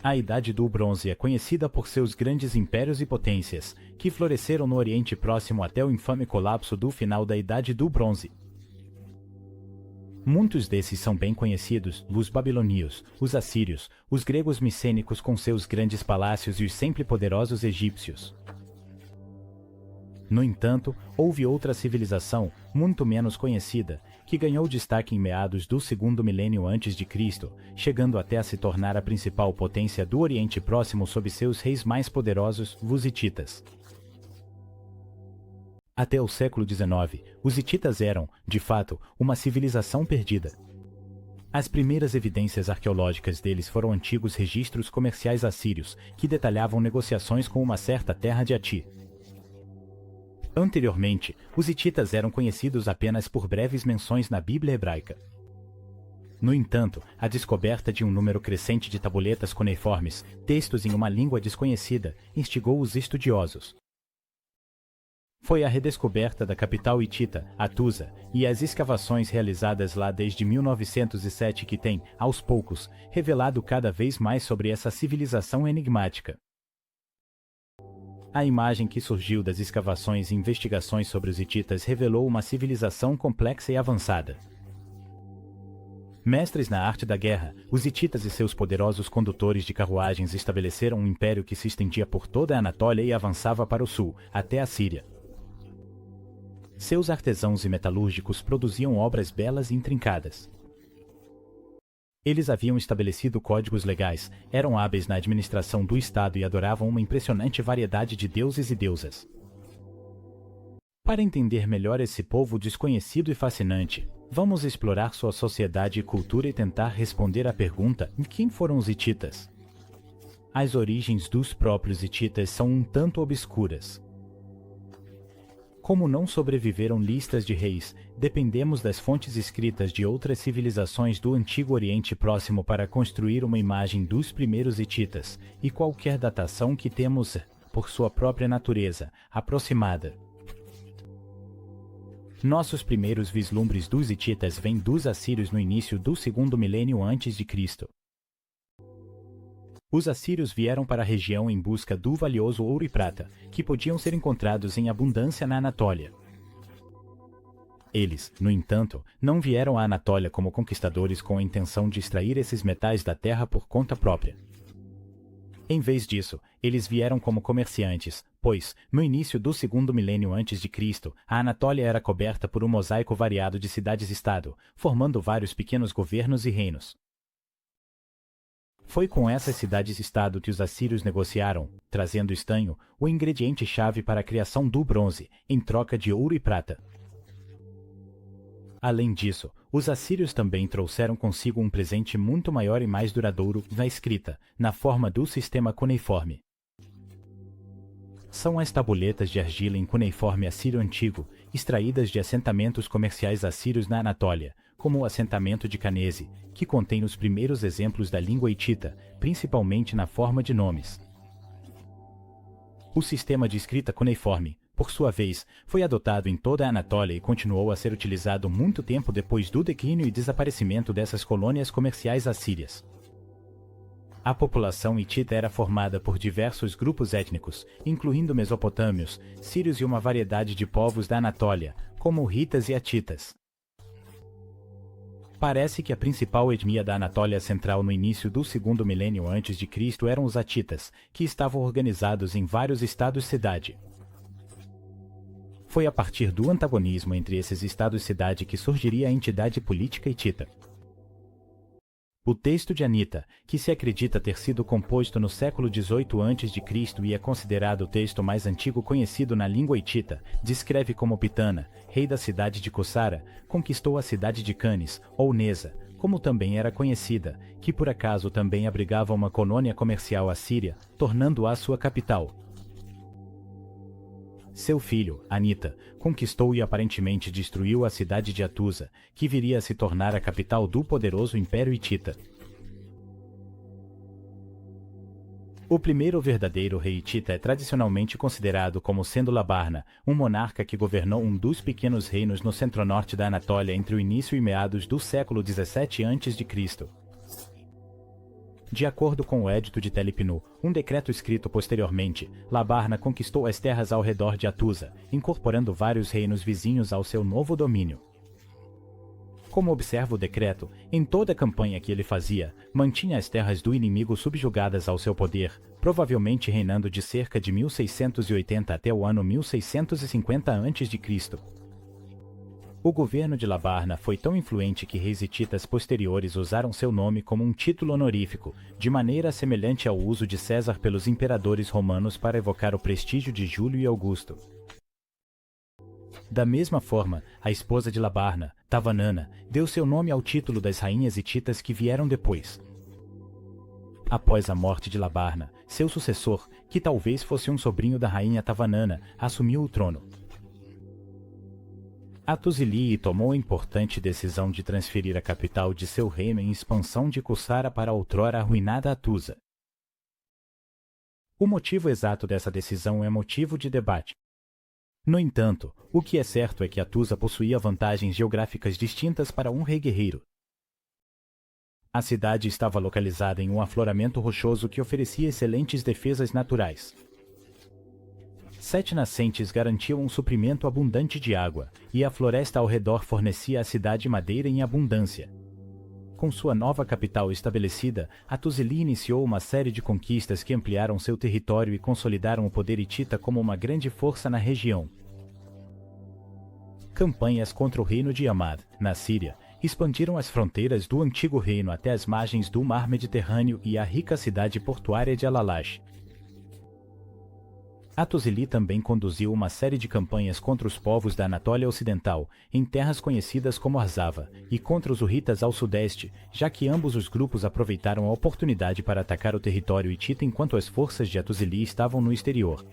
A Idade do Bronze é conhecida por seus grandes impérios e potências, que floresceram no Oriente Próximo até o infame colapso do final da Idade do Bronze. Muitos desses são bem conhecidos: os babilônios, os assírios, os gregos micênicos com seus grandes palácios e os sempre poderosos egípcios. No entanto, houve outra civilização, muito menos conhecida, que ganhou destaque em meados do segundo milênio antes de Cristo, chegando até a se tornar a principal potência do Oriente Próximo sob seus reis mais poderosos, os hititas. Até o século XIX, os hititas eram, de fato, uma civilização perdida. As primeiras evidências arqueológicas deles foram antigos registros comerciais assírios, que detalhavam negociações com uma certa terra de Hati. Anteriormente, os hititas eram conhecidos apenas por breves menções na Bíblia hebraica. No entanto, a descoberta de um número crescente de tabuletas cuneiformes, textos em uma língua desconhecida, instigou os estudiosos. Foi a redescoberta da capital hitita, Hattusa, e as escavações realizadas lá desde 1907 que têm, aos poucos, revelado cada vez mais sobre essa civilização enigmática. A imagem que surgiu das escavações e investigações sobre os hititas revelou uma civilização complexa e avançada. Mestres na arte da guerra, os hititas e seus poderosos condutores de carruagens estabeleceram um império que se estendia por toda a Anatólia e avançava para o sul, até a Síria. Seus artesãos e metalúrgicos produziam obras belas e intrincadas. Eles haviam estabelecido códigos legais, eram hábeis na administração do Estado e adoravam uma impressionante variedade de deuses e deusas. Para entender melhor esse povo desconhecido e fascinante, vamos explorar sua sociedade e cultura e tentar responder à pergunta: quem foram os hititas? As origens dos próprios hititas são um tanto obscuras. Como não sobreviveram listas de reis, dependemos das fontes escritas de outras civilizações do Antigo Oriente Próximo para construir uma imagem dos primeiros hititas, e qualquer datação que temos, por sua própria natureza, aproximada. Nossos primeiros vislumbres dos hititas vêm dos assírios no início do segundo milênio antes de Cristo. Os assírios vieram para a região em busca do valioso ouro e prata, que podiam ser encontrados em abundância na Anatólia. Eles, no entanto, não vieram à Anatólia como conquistadores com a intenção de extrair esses metais da terra por conta própria. Em vez disso, eles vieram como comerciantes, pois, no início do segundo milênio antes de Cristo, a Anatólia era coberta por um mosaico variado de cidades-estado, formando vários pequenos governos e reinos. Foi com essas cidades-estado que os assírios negociaram, trazendo estanho, o ingrediente-chave para a criação do bronze, em troca de ouro e prata. Além disso, os assírios também trouxeram consigo um presente muito maior e mais duradouro na escrita, na forma do sistema cuneiforme. São as tabuletas de argila em cuneiforme assírio antigo, extraídas de assentamentos comerciais assírios na Anatólia, como o assentamento de Canese, que contém os primeiros exemplos da língua hitita, principalmente na forma de nomes. O sistema de escrita cuneiforme, por sua vez, foi adotado em toda a Anatólia e continuou a ser utilizado muito tempo depois do declínio e desaparecimento dessas colônias comerciais assírias. A população hitita era formada por diversos grupos étnicos, incluindo mesopotâmios, sírios e uma variedade de povos da Anatólia, como hitas e hatitas. Parece que a principal etnia da Anatólia Central no início do segundo milênio antes de Cristo eram os hatitas, que estavam organizados em vários estados-cidade. Foi a partir do antagonismo entre esses estados-cidade que surgiria a entidade política hitita. O texto de Anita, que se acredita ter sido composto no século XVIII a.C. e é considerado o texto mais antigo conhecido na língua hitita, descreve como Pitana, rei da cidade de Cossara, conquistou a cidade de Canes, ou Neza, como também era conhecida, que por acaso também abrigava uma colônia comercial assíria, tornando-a sua capital. Seu filho, Anita, conquistou e aparentemente destruiu a cidade de Hattusa, que viria a se tornar a capital do poderoso Império Hitita. O primeiro verdadeiro rei hitita é tradicionalmente considerado como sendo Labarna, um monarca que governou um dos pequenos reinos no centro-norte da Anatólia entre o início e meados do século XVII a.C. De acordo com o Edito de Telepinu, um decreto escrito posteriormente, Labarna conquistou as terras ao redor de Atusa, incorporando vários reinos vizinhos ao seu novo domínio. Como observa o decreto, em toda a campanha que ele fazia, mantinha as terras do inimigo subjugadas ao seu poder, provavelmente reinando de cerca de 1680 até o ano 1650 a.C. O governo de Labarna foi tão influente que reis hititas posteriores usaram seu nome como um título honorífico, de maneira semelhante ao uso de César pelos imperadores romanos para evocar o prestígio de Júlio e Augusto. Da mesma forma, a esposa de Labarna, Tavanana, deu seu nome ao título das rainhas hititas que vieram depois. Após a morte de Labarna, seu sucessor, que talvez fosse um sobrinho da rainha Tavanana, assumiu o trono. Atuzilii tomou a importante decisão de transferir a capital de seu reino em expansão de Kussara para a outrora arruinada Atusa. O motivo exato dessa decisão é motivo de debate. No entanto, o que é certo é que Atusa possuía vantagens geográficas distintas para um rei guerreiro. A cidade estava localizada em um afloramento rochoso que oferecia excelentes defesas naturais. 7 nascentes garantiam um suprimento abundante de água, e a floresta ao redor fornecia à cidade madeira em abundância. Com sua nova capital estabelecida, Atuzilii iniciou uma série de conquistas que ampliaram seu território e consolidaram o poder hitita como uma grande força na região. Campanhas contra o reino de Hamad, na Síria, expandiram as fronteiras do antigo reino até as margens do mar Mediterrâneo e a rica cidade portuária de Al-Alash. Atuzilii também conduziu uma série de campanhas contra os povos da Anatólia Ocidental, em terras conhecidas como Arzava, e contra os hurritas ao sudeste, já que ambos os grupos aproveitaram a oportunidade para atacar o território hitita enquanto as forças de Atuzilii estavam no exterior.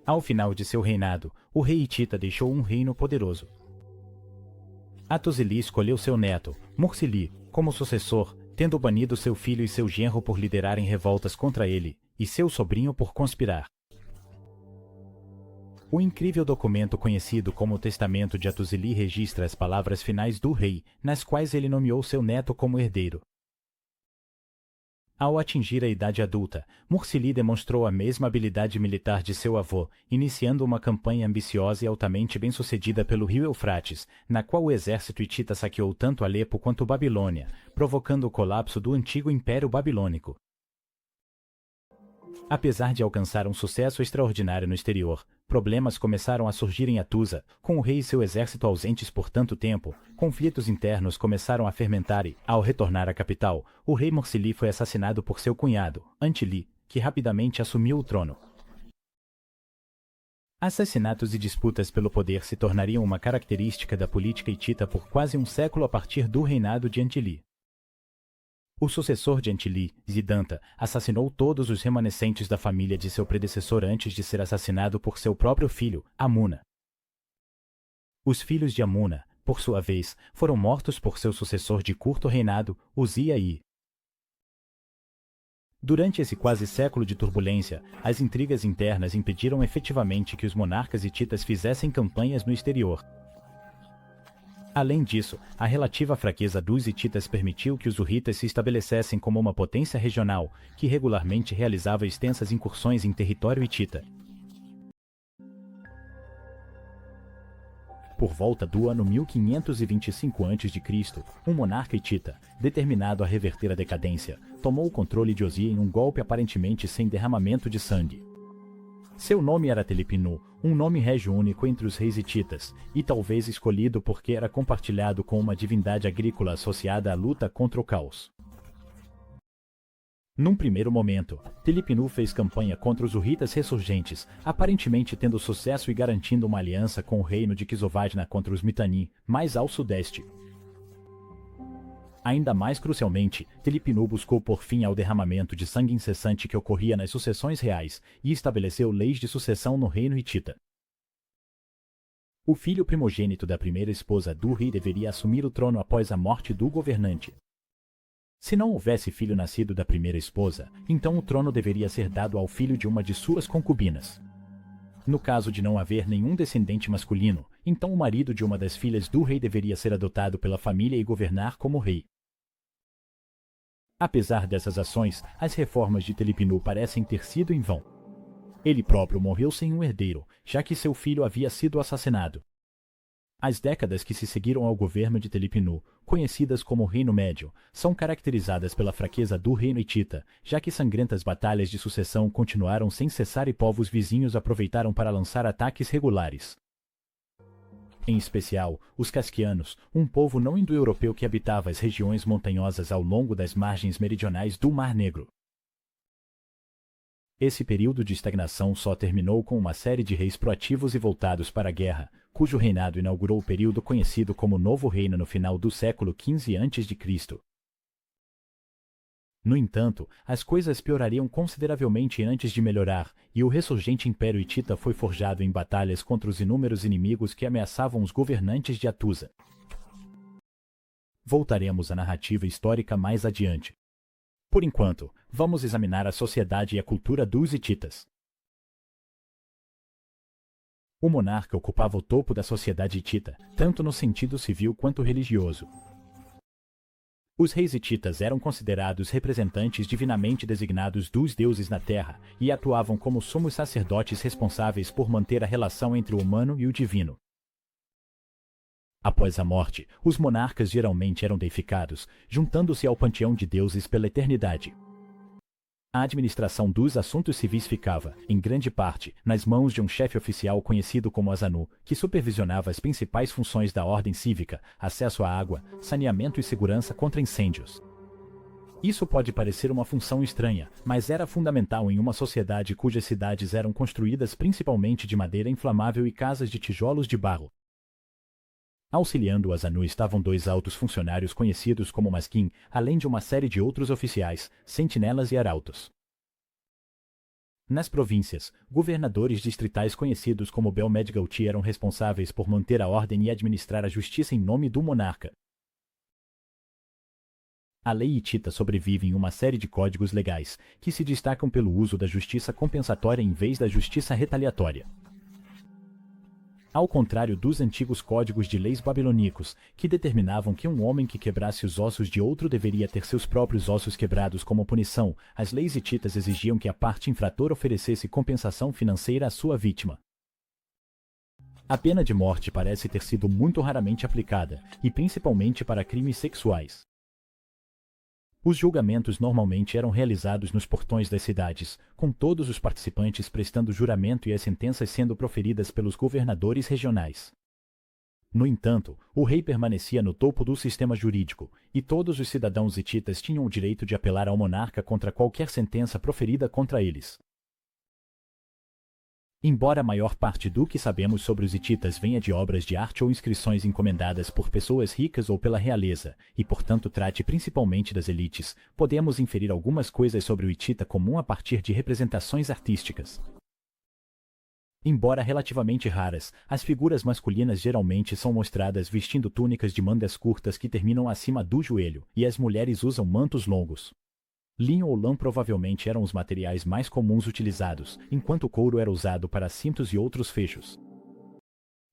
Ao final de seu reinado, o rei hitita deixou um reino poderoso. Atuzilii escolheu seu neto, Mursili, como sucessor, tendo banido seu filho e seu genro por liderarem revoltas contra ele, e seu sobrinho por conspirar. O incrível documento conhecido como o Testamento de Atuzilii registra as palavras finais do rei, nas quais ele nomeou seu neto como herdeiro. Ao atingir a idade adulta, Mursili demonstrou a mesma habilidade militar de seu avô, iniciando uma campanha ambiciosa e altamente bem-sucedida pelo rio Eufrates, na qual o exército hitita saqueou tanto Alepo quanto Babilônia, provocando o colapso do antigo Império Babilônico. Apesar de alcançar um sucesso extraordinário no exterior, problemas começaram a surgir em Atusa, com o rei e seu exército ausentes por tanto tempo. Conflitos internos começaram a fermentar e, ao retornar à capital, o rei Mursili foi assassinado por seu cunhado, Antili, que rapidamente assumiu o trono. Assassinatos e disputas pelo poder se tornariam uma característica da política hitita por quase um século a partir do reinado de Antili. O sucessor de Antili, Zidanta, assassinou todos os remanescentes da família de seu predecessor antes de ser assassinado por seu próprio filho, Amuna. Os filhos de Amuna, por sua vez, foram mortos por seu sucessor de curto reinado, Uzia I. Durante esse quase século de turbulência, as intrigas internas impediram efetivamente que os monarcas hititas fizessem campanhas no exterior. Além disso, a relativa fraqueza dos hititas permitiu que os hurritas se estabelecessem como uma potência regional, que regularmente realizava extensas incursões em território hitita. Por volta do ano 1525 a.C., um monarca hitita, determinado a reverter a decadência, tomou o controle de Uzia em um golpe aparentemente sem derramamento de sangue. Seu nome era Telepinu, um nome régio único entre os reis hititas, e talvez escolhido porque era compartilhado com uma divindade agrícola associada à luta contra o caos. Num primeiro momento, Telepinu fez campanha contra os hurritas ressurgentes, aparentemente tendo sucesso e garantindo uma aliança com o reino de Kizovadna contra os Mitanni, mais ao sudeste. Ainda mais crucialmente, Telepinu buscou pôr fim ao derramamento de sangue incessante que ocorria nas sucessões reais e estabeleceu leis de sucessão no reino hitita. O filho primogênito da primeira esposa do rei deveria assumir o trono após a morte do governante. Se não houvesse filho nascido da primeira esposa, então o trono deveria ser dado ao filho de uma de suas concubinas. No caso de não haver nenhum descendente masculino, então o marido de uma das filhas do rei deveria ser adotado pela família e governar como rei. Apesar dessas ações, as reformas de Telipinu parecem ter sido em vão. Ele próprio morreu sem um herdeiro, já que seu filho havia sido assassinado. As décadas que se seguiram ao governo de Telipinu, conhecidas como Reino Médio, são caracterizadas pela fraqueza do reino hitita, já que sangrentas batalhas de sucessão continuaram sem cessar e povos vizinhos aproveitaram para lançar ataques regulares. Em especial, os casquianos, um povo não indo-europeu que habitava as regiões montanhosas ao longo das margens meridionais do Mar Negro. Esse período de estagnação só terminou com uma série de reis proativos e voltados para a guerra, cujo reinado inaugurou o período conhecido como Novo Reino no final do século XV a.C. No entanto, as coisas piorariam consideravelmente antes de melhorar, e o ressurgente Império Hitita foi forjado em batalhas contra os inúmeros inimigos que ameaçavam os governantes de Atusa. Voltaremos à narrativa histórica mais adiante. Por enquanto, vamos examinar a sociedade e a cultura dos hititas. O monarca ocupava o topo da sociedade hitita, tanto no sentido civil quanto religioso. Os reis hititas eram considerados representantes divinamente designados dos deuses na terra e atuavam como sumos sacerdotes responsáveis por manter a relação entre o humano e o divino. Após a morte, os monarcas geralmente eram deificados, juntando-se ao panteão de deuses pela eternidade. A administração dos assuntos civis ficava, em grande parte, nas mãos de um chefe oficial conhecido como Azanu, que supervisionava as principais funções da ordem cívica, acesso à água, saneamento e segurança contra incêndios. Isso pode parecer uma função estranha, mas era fundamental em uma sociedade cujas cidades eram construídas principalmente de madeira inflamável e casas de tijolos de barro. Auxiliando o Azanu estavam dois altos funcionários conhecidos como masquim, além de uma série de outros oficiais, sentinelas e arautos. Nas províncias, governadores distritais conhecidos como Belmed-Gauti eram responsáveis por manter a ordem e administrar a justiça em nome do monarca. A lei hitita sobrevive em uma série de códigos legais, que se destacam pelo uso da justiça compensatória em vez da justiça retaliatória. Ao contrário dos antigos códigos de leis babilônicos, que determinavam que um homem que quebrasse os ossos de outro deveria ter seus próprios ossos quebrados como punição, as leis hititas exigiam que a parte infratora oferecesse compensação financeira à sua vítima. A pena de morte parece ter sido muito raramente aplicada, e principalmente para crimes sexuais. Os julgamentos normalmente eram realizados nos portões das cidades, com todos os participantes prestando juramento e as sentenças sendo proferidas pelos governadores regionais. No entanto, o rei permanecia no topo do sistema jurídico, e todos os cidadãos hititas tinham o direito de apelar ao monarca contra qualquer sentença proferida contra eles. Embora a maior parte do que sabemos sobre os hititas venha de obras de arte ou inscrições encomendadas por pessoas ricas ou pela realeza, e portanto trate principalmente das elites, podemos inferir algumas coisas sobre o hitita comum a partir de representações artísticas. Embora relativamente raras, as figuras masculinas geralmente são mostradas vestindo túnicas de mangas curtas que terminam acima do joelho, e as mulheres usam mantos longos. Linho ou lã provavelmente eram os materiais mais comuns utilizados, enquanto o couro era usado para cintos e outros fechos.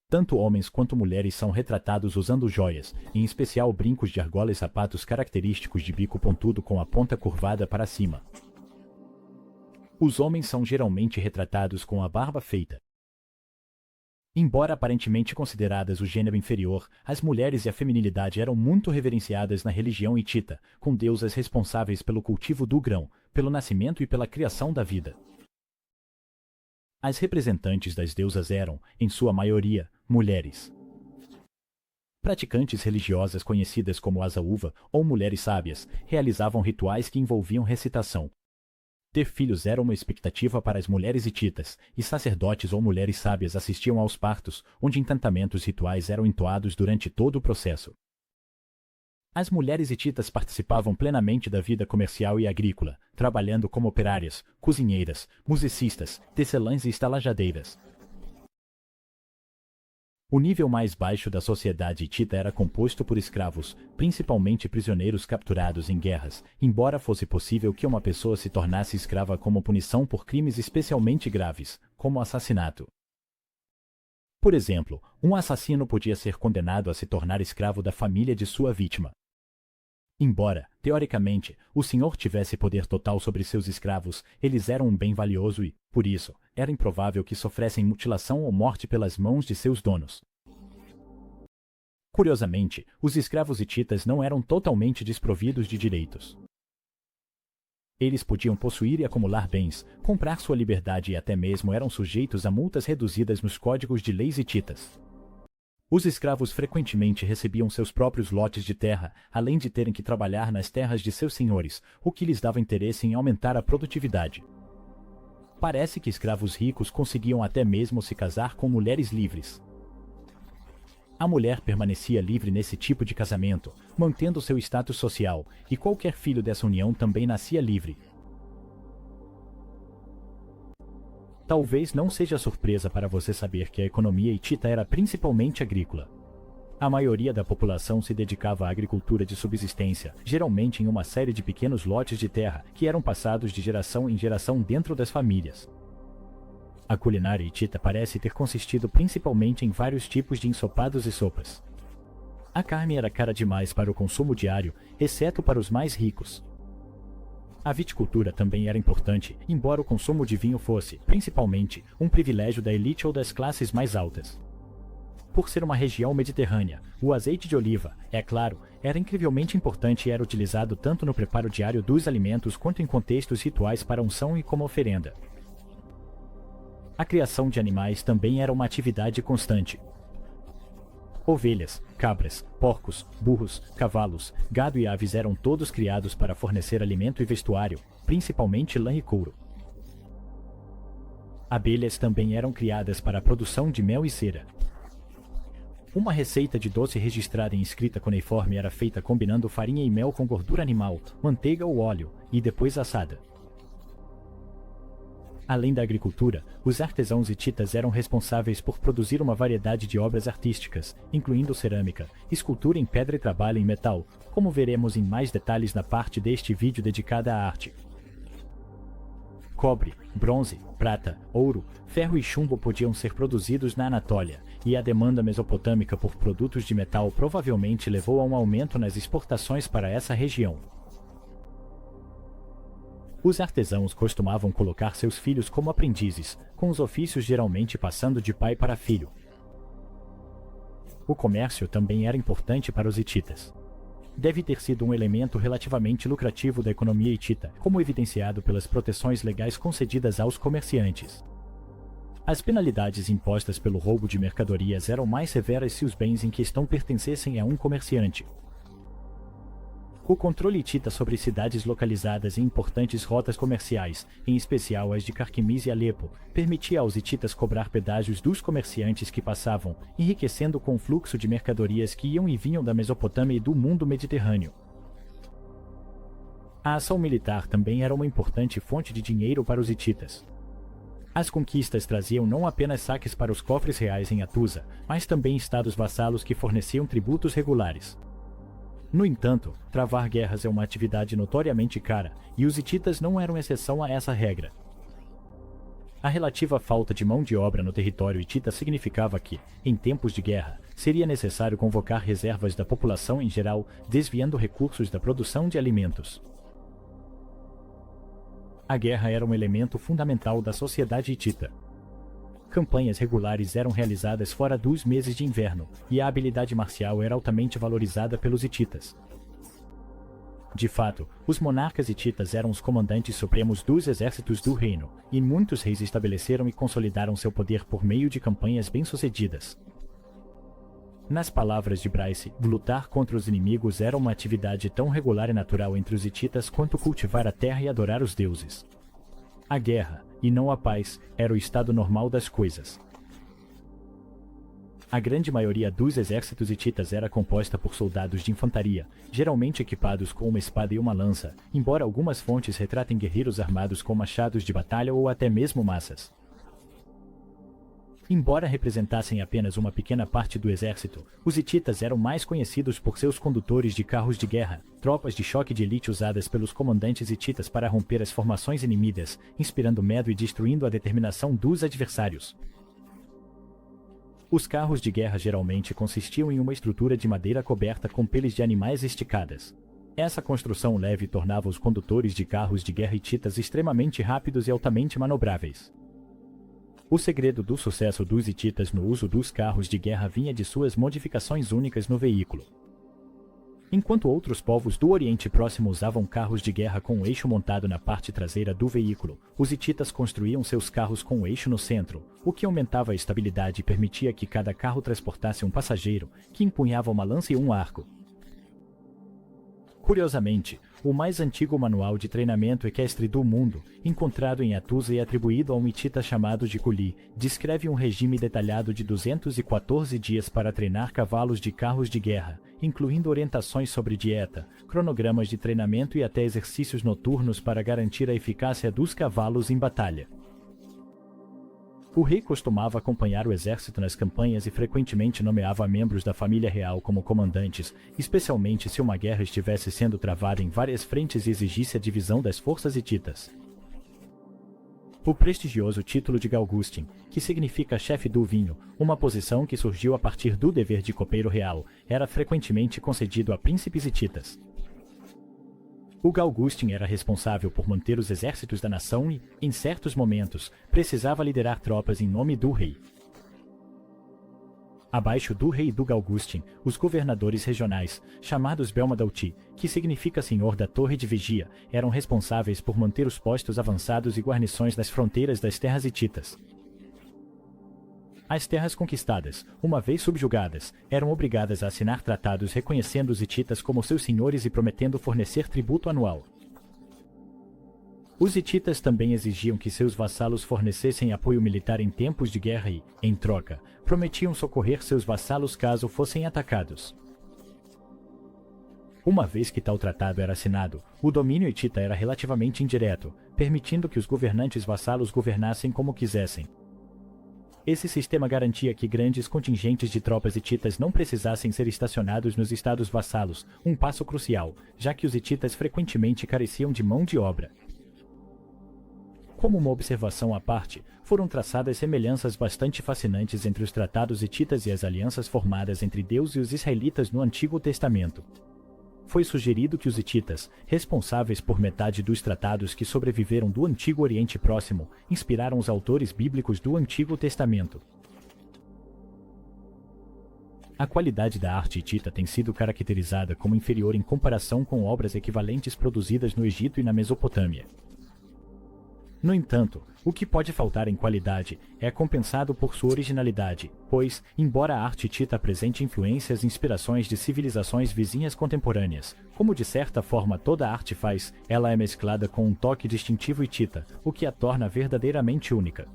Tanto homens quanto mulheres são retratados usando joias, em especial brincos de argola e sapatos característicos de bico pontudo com a ponta curvada para cima. Os homens são geralmente retratados com a barba feita. Embora aparentemente consideradas o gênero inferior, as mulheres e a feminilidade eram muito reverenciadas na religião hitita, com deusas responsáveis pelo cultivo do grão, pelo nascimento e pela criação da vida. As representantes das deusas eram, em sua maioria, mulheres. Praticantes religiosas conhecidas como Asa-Uva ou mulheres sábias realizavam rituais que envolviam recitação. Ter filhos era uma expectativa para as mulheres hititas, e sacerdotes ou mulheres sábias assistiam aos partos, onde encantamentos rituais eram entoados durante todo o processo. As mulheres hititas participavam plenamente da vida comercial e agrícola, trabalhando como operárias, cozinheiras, musicistas, tecelãs e estalajadeiras. O nível mais baixo da sociedade hitita era composto por escravos, principalmente prisioneiros capturados em guerras, embora fosse possível que uma pessoa se tornasse escrava como punição por crimes especialmente graves, como assassinato. Por exemplo, um assassino podia ser condenado a se tornar escravo da família de sua vítima. Embora, teoricamente, o senhor tivesse poder total sobre seus escravos, eles eram um bem valioso e, por isso, era improvável que sofressem mutilação ou morte pelas mãos de seus donos. Curiosamente, os escravos hititas não eram totalmente desprovidos de direitos. Eles podiam possuir e acumular bens, comprar sua liberdade e até mesmo eram sujeitos a multas reduzidas nos códigos de leis hititas. Os escravos frequentemente recebiam seus próprios lotes de terra, além de terem que trabalhar nas terras de seus senhores, o que lhes dava interesse em aumentar a produtividade. Parece que escravos ricos conseguiam até mesmo se casar com mulheres livres. A mulher permanecia livre nesse tipo de casamento, mantendo seu status social, e qualquer filho dessa união também nascia livre. Talvez não seja surpresa para você saber que a economia hitita era principalmente agrícola. A maioria da população se dedicava à agricultura de subsistência, geralmente em uma série de pequenos lotes de terra que eram passados de geração em geração dentro das famílias. A culinária hitita parece ter consistido principalmente em vários tipos de ensopados e sopas. A carne era cara demais para o consumo diário, exceto para os mais ricos. A viticultura também era importante, embora o consumo de vinho fosse, principalmente, um privilégio da elite ou das classes mais altas. Por ser uma região mediterrânea, o azeite de oliva, é claro, era incrivelmente importante e era utilizado tanto no preparo diário dos alimentos quanto em contextos rituais para unção e como oferenda. A criação de animais também era uma atividade constante. Ovelhas, cabras, porcos, burros, cavalos, gado e aves eram todos criados para fornecer alimento e vestuário, principalmente lã e couro. Abelhas também eram criadas para a produção de mel e cera. Uma receita de doce registrada em escrita cuneiforme era feita combinando farinha e mel com gordura animal, manteiga ou óleo, e depois assada. Além da agricultura, os artesãos hititas eram responsáveis por produzir uma variedade de obras artísticas, incluindo cerâmica, escultura em pedra e trabalho em metal, como veremos em mais detalhes na parte deste vídeo dedicada à arte. Cobre, bronze, prata, ouro, ferro e chumbo podiam ser produzidos na Anatólia, e a demanda mesopotâmica por produtos de metal provavelmente levou a um aumento nas exportações para essa região. Os artesãos costumavam colocar seus filhos como aprendizes, com os ofícios geralmente passando de pai para filho. O comércio também era importante para os hititas. Deve ter sido um elemento relativamente lucrativo da economia hitita, como evidenciado pelas proteções legais concedidas aos comerciantes. As penalidades impostas pelo roubo de mercadorias eram mais severas se os bens em questão pertencessem a um comerciante. O controle hitita sobre cidades localizadas em importantes rotas comerciais, em especial as de Carquemis e Alepo, permitia aos hititas cobrar pedágios dos comerciantes que passavam, enriquecendo com o fluxo de mercadorias que iam e vinham da Mesopotâmia e do mundo mediterrâneo. A ação militar também era uma importante fonte de dinheiro para os hititas. As conquistas traziam não apenas saques para os cofres reais em Atusa, mas também estados vassalos que forneciam tributos regulares. No entanto, travar guerras é uma atividade notoriamente cara, e os hititas não eram exceção a essa regra. A relativa falta de mão de obra no território hitita significava que, em tempos de guerra, seria necessário convocar reservas da população em geral, desviando recursos da produção de alimentos. A guerra era um elemento fundamental da sociedade hitita. Campanhas regulares eram realizadas fora dos meses de inverno, e a habilidade marcial era altamente valorizada pelos hititas. De fato, os monarcas hititas eram os comandantes supremos dos exércitos do reino, e muitos reis estabeleceram e consolidaram seu poder por meio de campanhas bem-sucedidas. Nas palavras de Bryce, lutar contra os inimigos era uma atividade tão regular e natural entre os hititas quanto cultivar a terra e adorar os deuses. A guerra, e não a paz, era o estado normal das coisas. A grande maioria dos exércitos hititas era composta por soldados de infantaria, geralmente equipados com uma espada e uma lança, embora algumas fontes retratem guerreiros armados com machados de batalha ou até mesmo maças. Embora representassem apenas uma pequena parte do exército, os hititas eram mais conhecidos por seus condutores de carros de guerra, tropas de choque de elite usadas pelos comandantes hititas para romper as formações inimigas, inspirando medo e destruindo a determinação dos adversários. Os carros de guerra geralmente consistiam em uma estrutura de madeira coberta com peles de animais esticadas. Essa construção leve tornava os condutores de carros de guerra hititas extremamente rápidos e altamente manobráveis. O segredo do sucesso dos hititas no uso dos carros de guerra vinha de suas modificações únicas no veículo. Enquanto outros povos do Oriente Próximo usavam carros de guerra com o eixo montado na parte traseira do veículo, os hititas construíam seus carros com o eixo no centro, o que aumentava a estabilidade e permitia que cada carro transportasse um passageiro, que empunhava uma lança e um arco. Curiosamente, o mais antigo manual de treinamento equestre do mundo, encontrado em Hattusa e atribuído a um hitita chamado de Kuli, descreve um regime detalhado de 214 dias para treinar cavalos de carros de guerra, incluindo orientações sobre dieta, cronogramas de treinamento e até exercícios noturnos para garantir a eficácia dos cavalos em batalha. O rei costumava acompanhar o exército nas campanhas e frequentemente nomeava membros da família real como comandantes, especialmente se uma guerra estivesse sendo travada em várias frentes e exigisse a divisão das forças hititas. O prestigioso título de Galgustin, que significa chefe do vinho, uma posição que surgiu a partir do dever de copeiro real, era frequentemente concedido a príncipes hititas. O Galgustin era responsável por manter os exércitos da nação e, em certos momentos, precisava liderar tropas em nome do rei. Abaixo do rei do Galgustin, os governadores regionais, chamados Belmadauti, que significa Senhor da Torre de Vigia, eram responsáveis por manter os postos avançados e guarnições nas fronteiras das terras hititas. As terras conquistadas, uma vez subjugadas, eram obrigadas a assinar tratados reconhecendo os hititas como seus senhores e prometendo fornecer tributo anual. Os hititas também exigiam que seus vassalos fornecessem apoio militar em tempos de guerra e, em troca, prometiam socorrer seus vassalos caso fossem atacados. Uma vez que tal tratado era assinado, o domínio hitita era relativamente indireto, permitindo que os governantes vassalos governassem como quisessem. Esse sistema garantia que grandes contingentes de tropas hititas não precisassem ser estacionados nos estados vassalos, um passo crucial, já que os hititas frequentemente careciam de mão de obra. Como uma observação à parte, foram traçadas semelhanças bastante fascinantes entre os tratados hititas e as alianças formadas entre Deus e os israelitas no Antigo Testamento. Foi sugerido que os hititas, responsáveis por metade dos tratados que sobreviveram do Antigo Oriente Próximo, inspiraram os autores bíblicos do Antigo Testamento. A qualidade da arte hitita tem sido caracterizada como inferior em comparação com obras equivalentes produzidas no Egito e na Mesopotâmia. No entanto, o que pode faltar em qualidade é compensado por sua originalidade, pois, embora a arte hitita apresente influências e inspirações de civilizações vizinhas contemporâneas, como de certa forma toda arte faz, ela é mesclada com um toque distintivo hitita, o que a torna verdadeiramente única.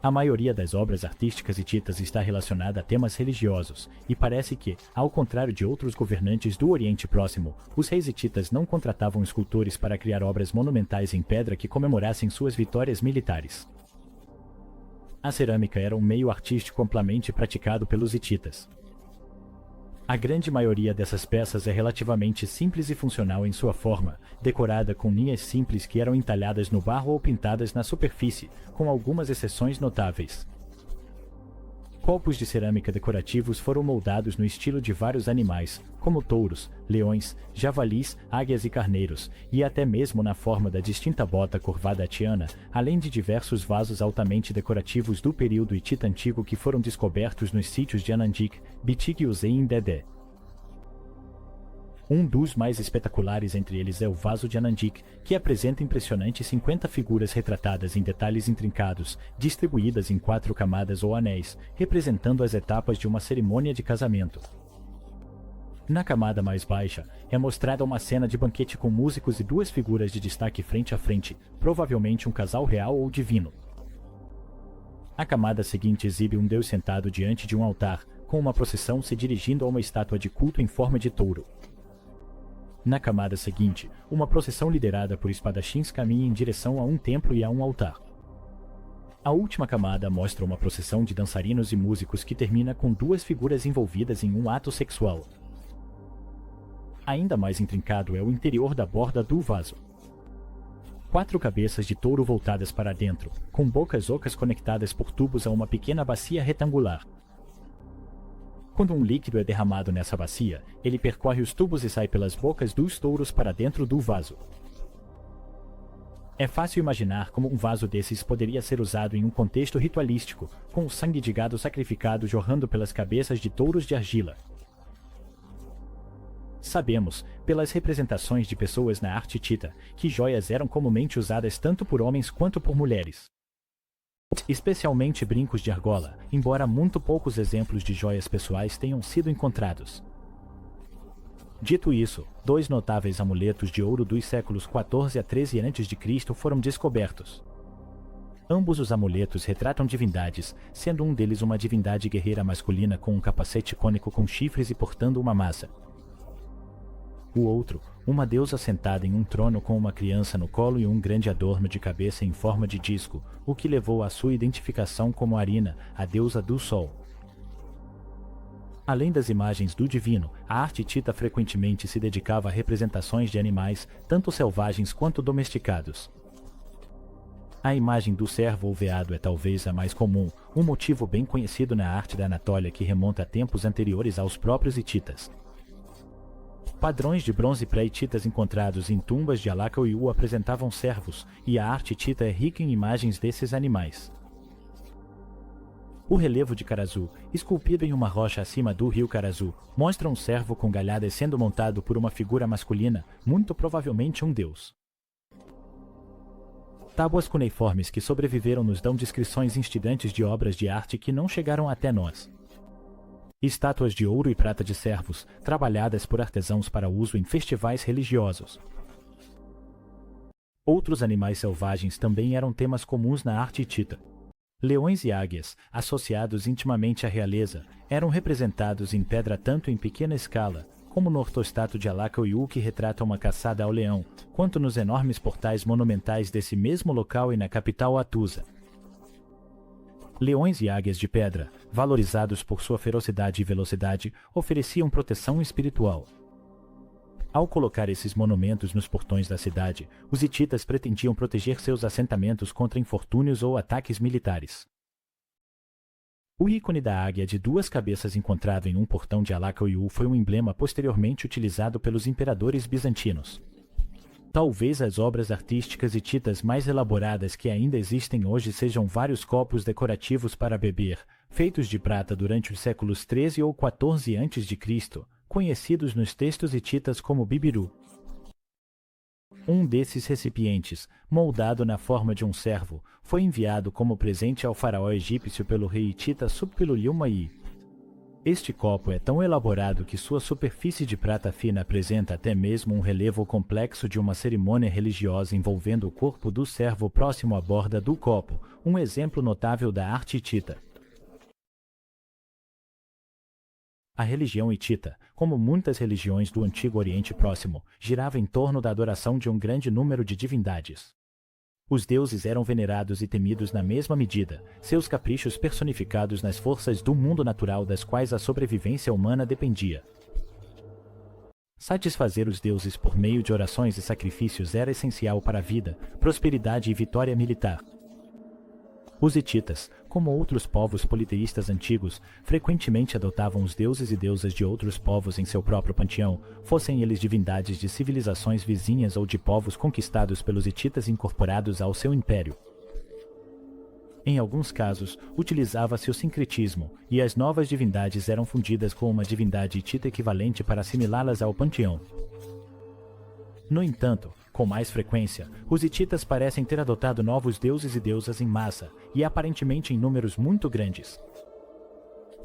A maioria das obras artísticas hititas está relacionada a temas religiosos, e parece que, ao contrário de outros governantes do Oriente Próximo, os reis hititas não contratavam escultores para criar obras monumentais em pedra que comemorassem suas vitórias militares. A cerâmica era um meio artístico amplamente praticado pelos hititas. A grande maioria dessas peças é relativamente simples e funcional em sua forma, decorada com linhas simples que eram entalhadas no barro ou pintadas na superfície, com algumas exceções notáveis. Copos de cerâmica decorativos foram moldados no estilo de vários animais, como touros, leões, javalis, águias e carneiros, e até mesmo na forma da distinta bota curvada atiana, além de diversos vasos altamente decorativos do período hitita antigo que foram descobertos nos sítios de Anandik, Bitik e Uzei em Dedé. Um dos mais espetaculares entre eles é o vaso de Anandik, que apresenta impressionantes 50 figuras retratadas em detalhes intrincados, distribuídas em 4 camadas ou anéis, representando as etapas de uma cerimônia de casamento. Na camada mais baixa, é mostrada uma cena de banquete com músicos e 2 figuras de destaque frente a frente, provavelmente um casal real ou divino. A camada seguinte exibe um deus sentado diante de um altar, com uma procissão se dirigindo a uma estátua de culto em forma de touro. Na camada seguinte, uma procissão liderada por espadachins caminha em direção a um templo e a um altar. A última camada mostra uma procissão de dançarinos e músicos que termina com 2 figuras envolvidas em um ato sexual. Ainda mais intrincado é o interior da borda do vaso. 4 cabeças de touro voltadas para dentro, com bocas ocas conectadas por tubos a uma pequena bacia retangular. Quando um líquido é derramado nessa bacia, ele percorre os tubos e sai pelas bocas dos touros para dentro do vaso. É fácil imaginar como um vaso desses poderia ser usado em um contexto ritualístico, com o sangue de gado sacrificado jorrando pelas cabeças de touros de argila. Sabemos, pelas representações de pessoas na arte hitita, que joias eram comumente usadas tanto por homens quanto por mulheres. Especialmente brincos de argola, embora muito poucos exemplos de joias pessoais tenham sido encontrados. Dito isso, 2 notáveis amuletos de ouro dos séculos 14 a 13 a.C. foram descobertos. Ambos os amuletos retratam divindades, sendo um deles uma divindade guerreira masculina com um capacete cônico com chifres e portando uma maça. O outro, uma deusa sentada em um trono com uma criança no colo e um grande adorno de cabeça em forma de disco, o que levou à sua identificação como Arina, a deusa do sol. Além das imagens do divino, a arte hitita frequentemente se dedicava a representações de animais, tanto selvagens quanto domesticados. A imagem do cervo ou veado é talvez a mais comum, um motivo bem conhecido na arte da Anatólia que remonta a tempos anteriores aos próprios hititas. Padrões de bronze pré-hititas encontrados em tumbas de Alakauiú apresentavam cervos, e a arte hitita é rica em imagens desses animais. O relevo de Karazu, esculpido em uma rocha acima do rio Karazu, mostra um cervo com galhadas sendo montado por uma figura masculina, muito provavelmente um deus. Tábuas cuneiformes que sobreviveram nos dão descrições instigantes de obras de arte que não chegaram até nós. Estátuas de ouro e prata de cervos, trabalhadas por artesãos para uso em festivais religiosos. Outros animais selvagens também eram temas comuns na arte hitita. Leões e águias, associados intimamente à realeza, eram representados em pedra tanto em pequena escala, como no ortostato de Alakauiú que retrata uma caçada ao leão, quanto nos enormes portais monumentais desse mesmo local e na capital Atusa. Leões e águias de pedra, valorizados por sua ferocidade e velocidade, ofereciam proteção espiritual. Ao colocar esses monumentos nos portões da cidade, os hititas pretendiam proteger seus assentamentos contra infortúnios ou ataques militares. O ícone da águia de 2 cabeças encontrado em um portão de Alakauiú foi um emblema posteriormente utilizado pelos imperadores bizantinos. Talvez as obras artísticas hititas mais elaboradas que ainda existem hoje sejam vários copos decorativos para beber, feitos de prata durante os séculos 13 ou 14 a.C., conhecidos nos textos hititas como bibiru. Um desses recipientes, moldado na forma de um cervo, foi enviado como presente ao faraó egípcio pelo rei hitita Suppiluliuma-I. Este copo é tão elaborado que sua superfície de prata fina apresenta até mesmo um relevo complexo de uma cerimônia religiosa envolvendo o corpo do cervo próximo à borda do copo, um exemplo notável da arte hitita. A religião hitita, como muitas religiões do Antigo Oriente Próximo, girava em torno da adoração de um grande número de divindades. Os deuses eram venerados e temidos na mesma medida, seus caprichos personificados nas forças do mundo natural das quais a sobrevivência humana dependia. Satisfazer os deuses por meio de orações e sacrifícios era essencial para a vida, prosperidade e vitória militar. Os hititas, como outros povos politeístas antigos, frequentemente adotavam os deuses e deusas de outros povos em seu próprio panteão, fossem eles divindades de civilizações vizinhas ou de povos conquistados pelos hititas incorporados ao seu império. Em alguns casos, utilizava-se o sincretismo, e as novas divindades eram fundidas com uma divindade hitita equivalente para assimilá-las ao panteão. No entanto, com mais frequência, os hititas parecem ter adotado novos deuses e deusas em massa, e aparentemente em números muito grandes.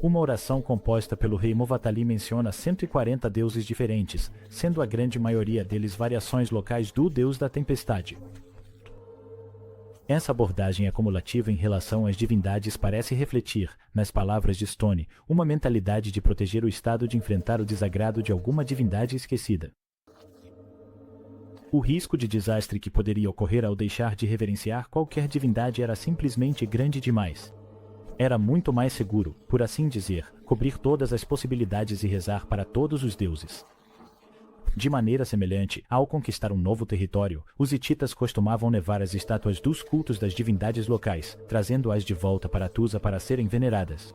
Uma oração composta pelo rei Muwatalli menciona 140 deuses diferentes, sendo a grande maioria deles variações locais do deus da tempestade. Essa abordagem acumulativa em relação às divindades parece refletir, nas palavras de Stone, uma mentalidade de proteger o estado de enfrentar o desagrado de alguma divindade esquecida. O risco de desastre que poderia ocorrer ao deixar de reverenciar qualquer divindade era simplesmente grande demais. Era muito mais seguro, por assim dizer, cobrir todas as possibilidades e rezar para todos os deuses. De maneira semelhante, ao conquistar um novo território, os hititas costumavam levar as estátuas dos cultos das divindades locais, trazendo-as de volta para Tusa para serem veneradas.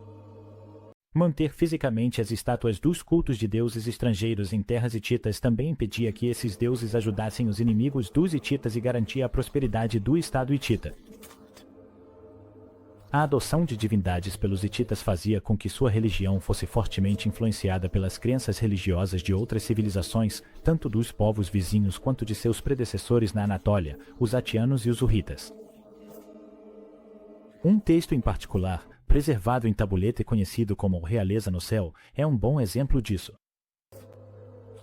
Manter fisicamente as estátuas dos cultos de deuses estrangeiros em terras hititas também impedia que esses deuses ajudassem os inimigos dos hititas e garantia a prosperidade do Estado hitita. A adoção de divindades pelos hititas fazia com que sua religião fosse fortemente influenciada pelas crenças religiosas de outras civilizações, tanto dos povos vizinhos quanto de seus predecessores na Anatólia, os atianos e os hurritas. Um texto em particular, preservado em tabuleta e conhecido como Realeza no Céu, é um bom exemplo disso.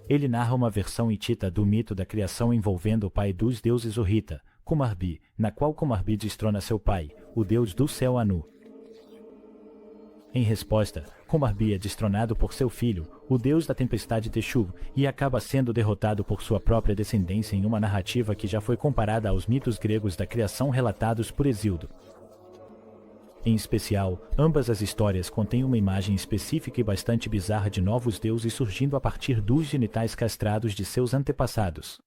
Ele narra uma versão hitita do mito da criação envolvendo o pai dos deuses Hurrita, Kumarbi, na qual Kumarbi destrona seu pai, o deus do céu Anu. Em resposta, Kumarbi é destronado por seu filho, o deus da tempestade Teshub, e acaba sendo derrotado por sua própria descendência em uma narrativa que já foi comparada aos mitos gregos da criação relatados por Hesíodo. Em especial, ambas as histórias contêm uma imagem específica e bastante bizarra de novos deuses surgindo a partir dos genitais castrados de seus antepassados.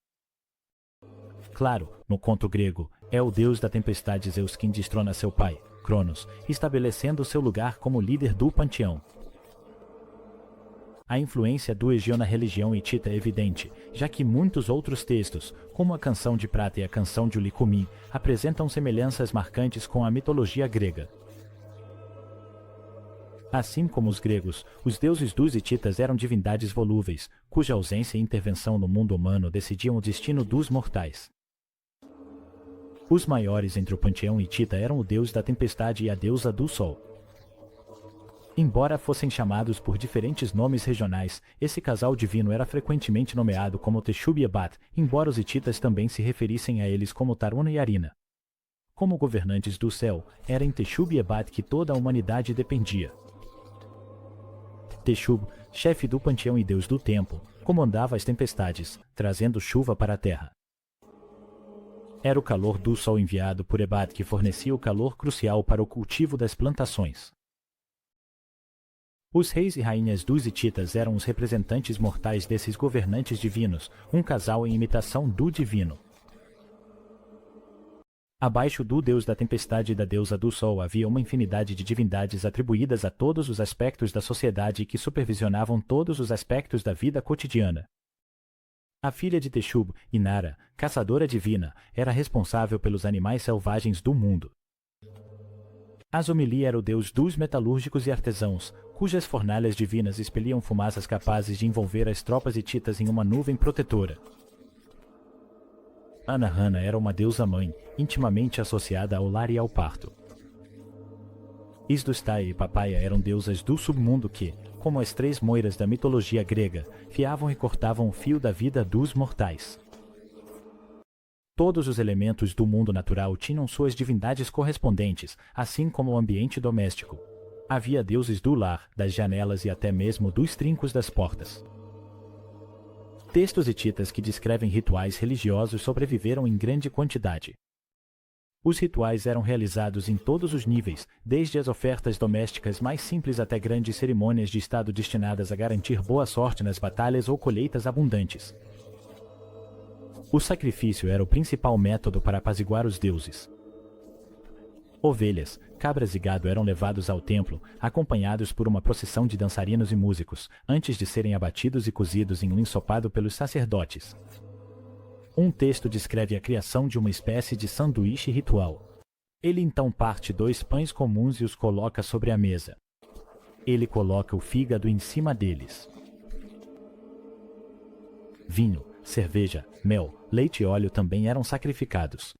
Claro, no conto grego, é o deus da tempestade Zeus quem destrona seu pai, Cronos, estabelecendo seu lugar como líder do panteão. A influência do Egeu na religião hitita é evidente, já que muitos outros textos, como a Canção de Prata e a Canção de Ulicumi, apresentam semelhanças marcantes com a mitologia grega. Assim como os gregos, os deuses dos hititas eram divindades volúveis, cuja ausência e intervenção no mundo humano decidiam o destino dos mortais. Os maiores entre o panteão hitita eram o deus da tempestade e a deusa do sol. Embora fossem chamados por diferentes nomes regionais, esse casal divino era frequentemente nomeado como Teshub e Ebat, embora os hititas também se referissem a eles como Taruna e Arina. Como governantes do céu, era em Teshub e Ebat que toda a humanidade dependia. Teshub, chefe do panteão e deus do tempo, comandava as tempestades, trazendo chuva para a terra. Era o calor do sol enviado por Ebat que fornecia o calor crucial para o cultivo das plantações. Os reis e rainhas dos hititas eram os representantes mortais desses governantes divinos, um casal em imitação do divino. Abaixo do deus da tempestade e da deusa do sol havia uma infinidade de divindades atribuídas a todos os aspectos da sociedade que supervisionavam todos os aspectos da vida cotidiana. A filha de Teshub, Inara, caçadora divina, era responsável pelos animais selvagens do mundo. Azumili era o deus dos metalúrgicos e artesãos, cujas fornalhas divinas expeliam fumaças capazes de envolver as tropas hititas em uma nuvem protetora. Anahana era uma deusa-mãe, intimamente associada ao lar e ao parto. Isdustai e Papaya eram deusas do submundo que, como as três moiras da mitologia grega, fiavam e cortavam o fio da vida dos mortais. Todos os elementos do mundo natural tinham suas divindades correspondentes, assim como o ambiente doméstico. Havia deuses do lar, das janelas e até mesmo dos trincos das portas. Textos hititas que descrevem rituais religiosos sobreviveram em grande quantidade. Os rituais eram realizados em todos os níveis, desde as ofertas domésticas mais simples até grandes cerimônias de estado destinadas a garantir boa sorte nas batalhas ou colheitas abundantes. O sacrifício era o principal método para apaziguar os deuses. Ovelhas, cabras e gado eram levados ao templo, acompanhados por uma procissão de dançarinos e músicos, antes de serem abatidos e cozidos em um ensopado pelos sacerdotes. Um texto descreve a criação de uma espécie de sanduíche ritual. Ele então parte 2 pães comuns e os coloca sobre a mesa. Ele coloca o fígado em cima deles. Vinho, cerveja, mel, leite e óleo também eram sacrificados.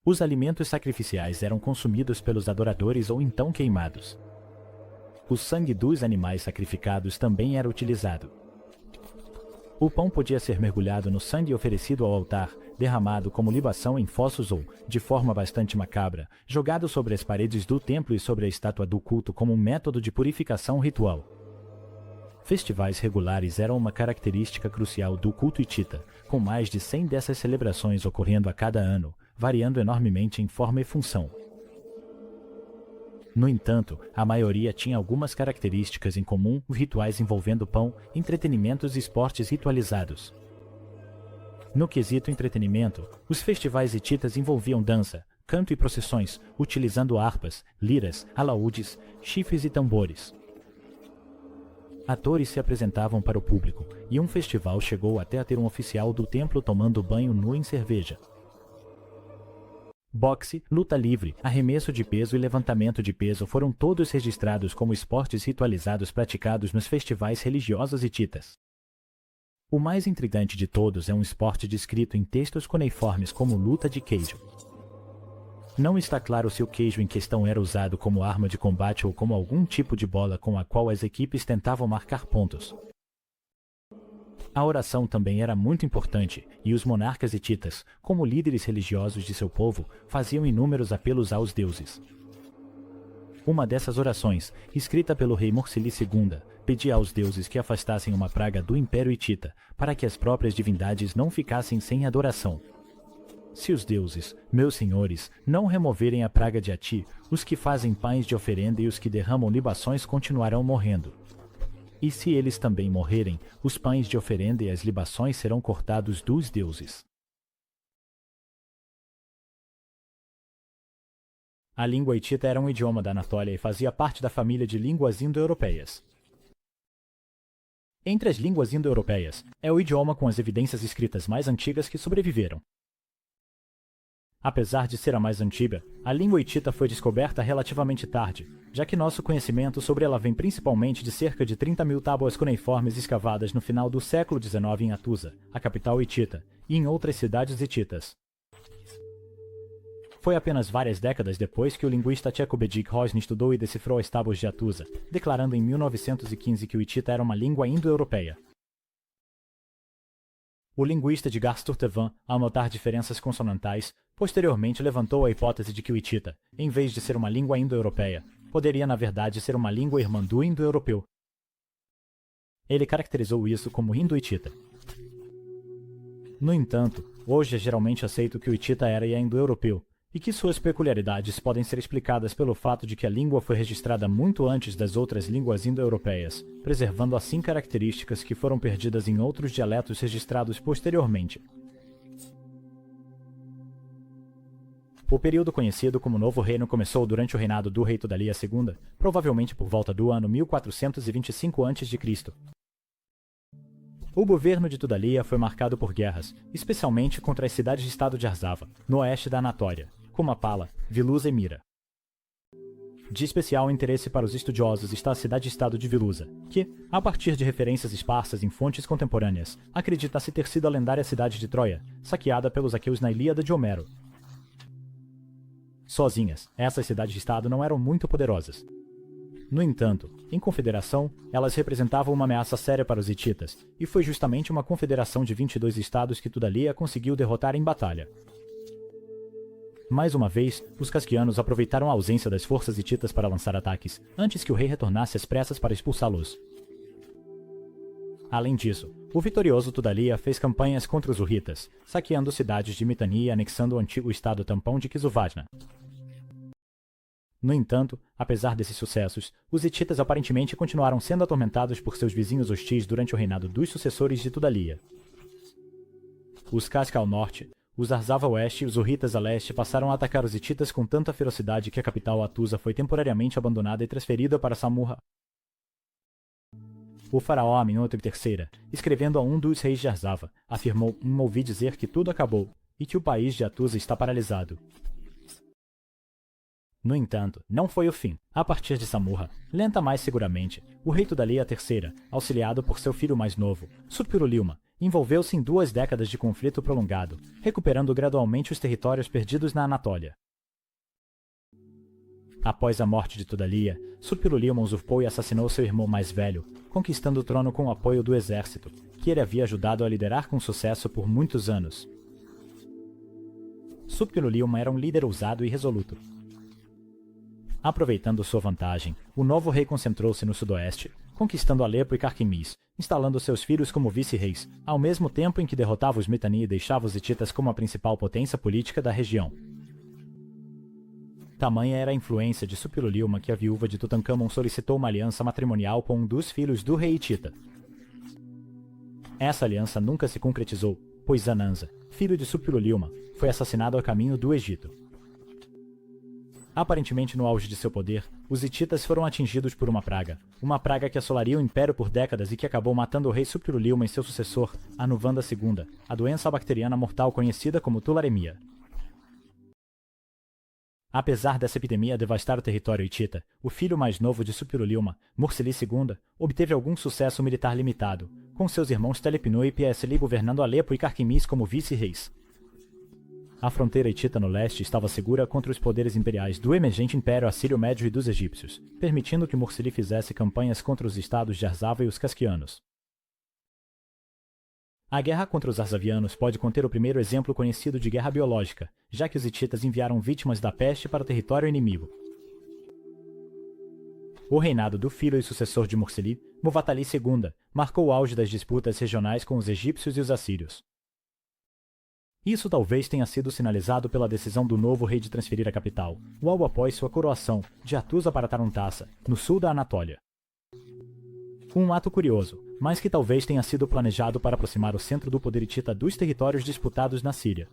Os alimentos sacrificiais eram consumidos pelos adoradores ou então queimados. O sangue dos animais sacrificados também era utilizado. O pão podia ser mergulhado no sangue oferecido ao altar, derramado como libação em fossos ou, de forma bastante macabra, jogado sobre as paredes do templo e sobre a estátua do culto como um método de purificação ritual. Festivais regulares eram uma característica crucial do culto hitita, com mais de 100 dessas celebrações ocorrendo a cada ano, variando enormemente em forma e função. No entanto, a maioria tinha algumas características em comum, rituais envolvendo pão, entretenimentos e esportes ritualizados. No quesito entretenimento, os festivais hititas envolviam dança, canto e procissões, utilizando harpas, liras, alaúdes, chifres e tambores. Atores se apresentavam para o público, e um festival chegou até a ter um oficial do templo tomando banho nu em cerveja. Boxe, luta livre, arremesso de peso e levantamento de peso foram todos registrados como esportes ritualizados praticados nos festivais religiosos hititas. O mais intrigante de todos é um esporte descrito em textos cuneiformes como luta de queijo. Não está claro se o queijo em questão era usado como arma de combate ou como algum tipo de bola com a qual as equipes tentavam marcar pontos. A oração também era muito importante, e os monarcas hititas, como líderes religiosos de seu povo, faziam inúmeros apelos aos deuses. Uma dessas orações, escrita pelo rei Mursili II, pedia aos deuses que afastassem uma praga do Império Hitita, para que as próprias divindades não ficassem sem adoração. Se os deuses, meus senhores, não removerem a praga de Ati, os que fazem pães de oferenda e os que derramam libações continuarão morrendo. E se eles também morrerem, os pães de oferenda e as libações serão cortados dos deuses. A língua hitita era um idioma da Anatólia e fazia parte da família de línguas indo-europeias. Entre as línguas indo-europeias, é o idioma com as evidências escritas mais antigas que sobreviveram. Apesar de ser a mais antiga, a língua hitita foi descoberta relativamente tarde, já que nosso conhecimento sobre ela vem principalmente de cerca de 30.000 tábuas cuneiformes escavadas no final do século XIX em Atusa, a capital hitita, e em outras cidades hititas. Foi apenas várias décadas depois que o linguista tcheco Bedřich Hojsný estudou e decifrou as tábuas de Atusa, declarando em 1915 que o hitita era uma língua indo-europeia. O linguista Edgar Sturtevant, ao notar diferenças consonantais, posteriormente levantou a hipótese de que o hitita, em vez de ser uma língua indo-europeia, poderia na verdade ser uma língua irmã do indo-europeu. Ele caracterizou isso como indo-hitita. No entanto, hoje é geralmente aceito que o hitita era e é indo-europeu, e que suas peculiaridades podem ser explicadas pelo fato de que a língua foi registrada muito antes das outras línguas indo-europeias, preservando assim características que foram perdidas em outros dialetos registrados posteriormente. O período conhecido como Novo Reino começou durante o reinado do rei Tudalia II, provavelmente por volta do ano 1425 a.C. O governo de Tudalia foi marcado por guerras, especialmente contra as cidades-estado de Arzava, no oeste da Anatólia, como Apala, Vilusa e Mira. De especial interesse para os estudiosos está a cidade-estado de Vilusa, que, a partir de referências esparsas em fontes contemporâneas, acredita-se ter sido a lendária cidade de Troia, saqueada pelos aqueus na Ilíada de Homero. Sozinhas, essas cidades-estado não eram muito poderosas. No entanto, em confederação, elas representavam uma ameaça séria para os hititas, e foi justamente uma confederação de 22 estados que Tudalia conseguiu derrotar em batalha. Mais uma vez, os casquianos aproveitaram a ausência das forças hititas para lançar ataques, antes que o rei retornasse às pressas para expulsá-los. Além disso, o vitorioso Tudalia fez campanhas contra os hurritas, saqueando cidades de Mitanni e anexando o antigo estado tampão de Kisuvajna. No entanto, apesar desses sucessos, os hititas aparentemente continuaram sendo atormentados por seus vizinhos hostis durante o reinado dos sucessores de Tudalia. Os Casca ao norte, os Arzava a oeste e os hurritas a leste passaram a atacar os hititas com tanta ferocidade que a capital Atusa foi temporariamente abandonada e transferida para Samurra. O faraó Amenhotep III, escrevendo a um dos reis de Arzava, afirmou: ouvi dizer que tudo acabou e que o país de Atusa está paralisado. No entanto, não foi o fim. A partir de Samurra, lenta mais seguramente, o rei Tudalia III, auxiliado por seu filho mais novo, Suppiluliuma, envolveu-se em 2 décadas de conflito prolongado, recuperando gradualmente os territórios perdidos na Anatólia. Após a morte de Tudalia, Suppiluliuma usurpou e assassinou seu irmão mais velho, conquistando o trono com o apoio do exército, que ele havia ajudado a liderar com sucesso por muitos anos. Suppiluliuma era um líder ousado e resoluto. Aproveitando sua vantagem, o novo rei concentrou-se no sudoeste, conquistando Alepo e Carquemis, instalando seus filhos como vice-reis, ao mesmo tempo em que derrotava os Mitanni e deixava os hititas como a principal potência política da região. Tamanha era a influência de Suppiluliuma que a viúva de Tutancâmon solicitou uma aliança matrimonial com um dos filhos do rei hitita. Essa aliança nunca se concretizou, pois Zananza, filho de Suppiluliuma, foi assassinado a caminho do Egito. Aparentemente no auge de seu poder, os hititas foram atingidos por uma praga que assolaria o império por décadas e que acabou matando o rei Suppiluliuma e seu sucessor, Anuvanda II, a doença bacteriana mortal conhecida como tularemia. Apesar dessa epidemia devastar o território hitita, o filho mais novo de Suppiluliuma, Mursili II, obteve algum sucesso militar limitado, com seus irmãos Telepinu e Piesli governando Alepo e Carquemis como vice-reis. A fronteira hitita no leste estava segura contra os poderes imperiais do emergente Império Assírio Médio e dos egípcios, permitindo que Mursili fizesse campanhas contra os estados de Arzava e os Casquianos. A guerra contra os arzavianos pode conter o primeiro exemplo conhecido de guerra biológica, já que os hititas enviaram vítimas da peste para o território inimigo. O reinado do filho e sucessor de Mursili, Muwatalli II, marcou o auge das disputas regionais com os egípcios e os assírios. Isso talvez tenha sido sinalizado pela decisão do novo rei de transferir a capital, logo após sua coroação, de Hatusa para Taruntassa, no sul da Anatólia. Um ato curioso, mas que talvez tenha sido planejado para aproximar o centro do poder hitita dos territórios disputados na Síria.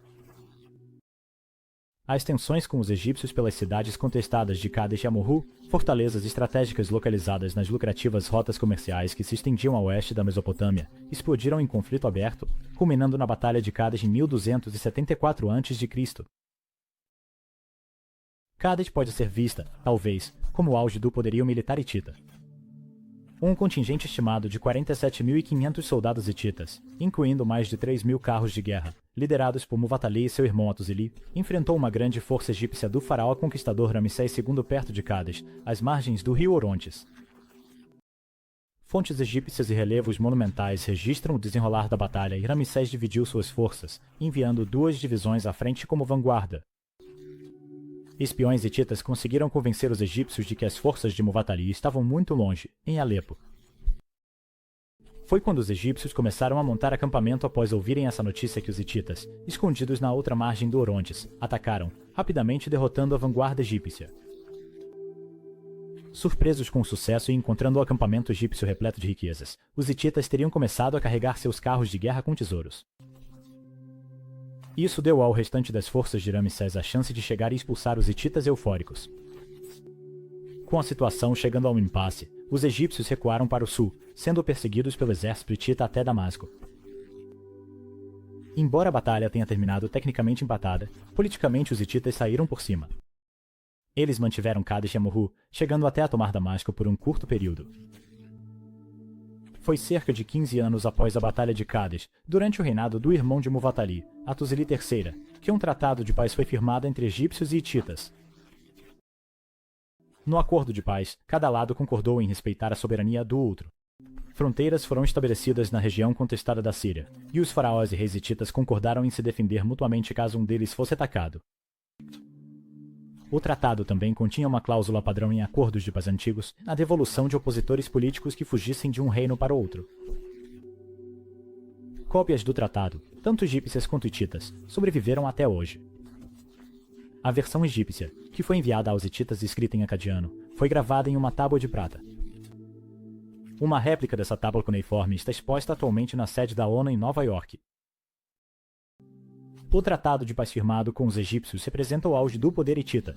As tensões com os egípcios pelas cidades contestadas de Cádiz e Amurru, fortalezas estratégicas localizadas nas lucrativas rotas comerciais que se estendiam a oeste da Mesopotâmia, explodiram em conflito aberto, culminando na Batalha de Cádiz em 1274 a.C. Cádiz pode ser vista, talvez, como o auge do poderio militar hitita. Um contingente estimado de 47.500 soldados hititas, incluindo mais de 3.000 carros de guerra, liderados por Muwatalli e seu irmão Hattusili, enfrentou uma grande força egípcia do faraó conquistador Ramsés II perto de Cádiz, às margens do rio Orontes. Fontes egípcias e relevos monumentais registram o desenrolar da batalha e Ramsés dividiu suas forças, enviando 2 divisões à frente como vanguarda. Espiões hititas conseguiram convencer os egípcios de que as forças de Muwatalli estavam muito longe, em Alepo. Foi quando os egípcios começaram a montar acampamento após ouvirem essa notícia que os hititas, escondidos na outra margem do Orontes, atacaram, rapidamente derrotando a vanguarda egípcia. Surpresos com o sucesso e encontrando o acampamento egípcio repleto de riquezas, os hititas teriam começado a carregar seus carros de guerra com tesouros. Isso deu ao restante das forças de Ramsés a chance de chegar e expulsar os hititas eufóricos. Com a situação chegando a um impasse, os egípcios recuaram para o sul, sendo perseguidos pelo exército hitita até Damasco. Embora a batalha tenha terminado tecnicamente empatada, politicamente os hititas saíram por cima. Eles mantiveram Cádiz e Amurru, chegando até a tomar Damasco por um curto período. Foi cerca de 15 anos após a Batalha de Cádiz, durante o reinado do irmão de Muwatalli, Hattusili III, que um tratado de paz foi firmado entre egípcios e hititas. No acordo de paz, cada lado concordou em respeitar a soberania do outro. Fronteiras foram estabelecidas na região contestada da Síria, e os faraós e reis hititas concordaram em se defender mutuamente caso um deles fosse atacado. O tratado também continha uma cláusula padrão em acordos de paz antigos, na devolução de opositores políticos que fugissem de um reino para outro. Cópias do tratado, tanto egípcias quanto hititas, sobreviveram até hoje. A versão egípcia, que foi enviada aos hititas escrita em acadiano, foi gravada em uma tábua de prata. Uma réplica dessa tábua cuneiforme está exposta atualmente na sede da ONU em Nova York. O tratado de paz firmado com os egípcios representa o auge do poder hitita.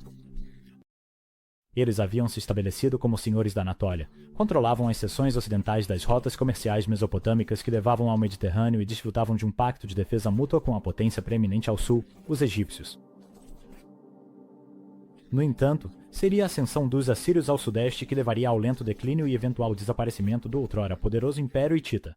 Eles haviam se estabelecido como senhores da Anatólia, controlavam as seções ocidentais das rotas comerciais mesopotâmicas que levavam ao Mediterrâneo e desfrutavam de um pacto de defesa mútua com a potência preeminente ao sul, os egípcios. No entanto, seria a ascensão dos assírios ao sudeste que levaria ao lento declínio e eventual desaparecimento do outrora poderoso Império Hitita.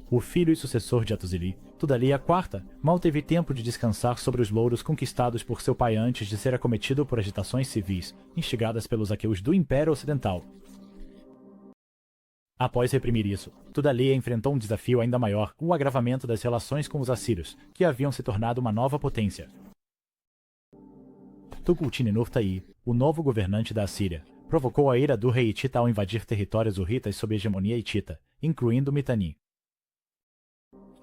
O filho e sucessor de Hattusili, Tudali IV, mal teve tempo de descansar sobre os louros conquistados por seu pai antes de ser acometido por agitações civis, instigadas pelos aqueus do Império Ocidental. Após reprimir isso, Tudali enfrentou um desafio ainda maior, o agravamento das relações com os assírios, que haviam se tornado uma nova potência. Tukulti-Ninurta-I, o novo governante da Assíria, provocou a ira do rei hitita ao invadir territórios hurritas sob hegemonia hitita, incluindo Mitanni.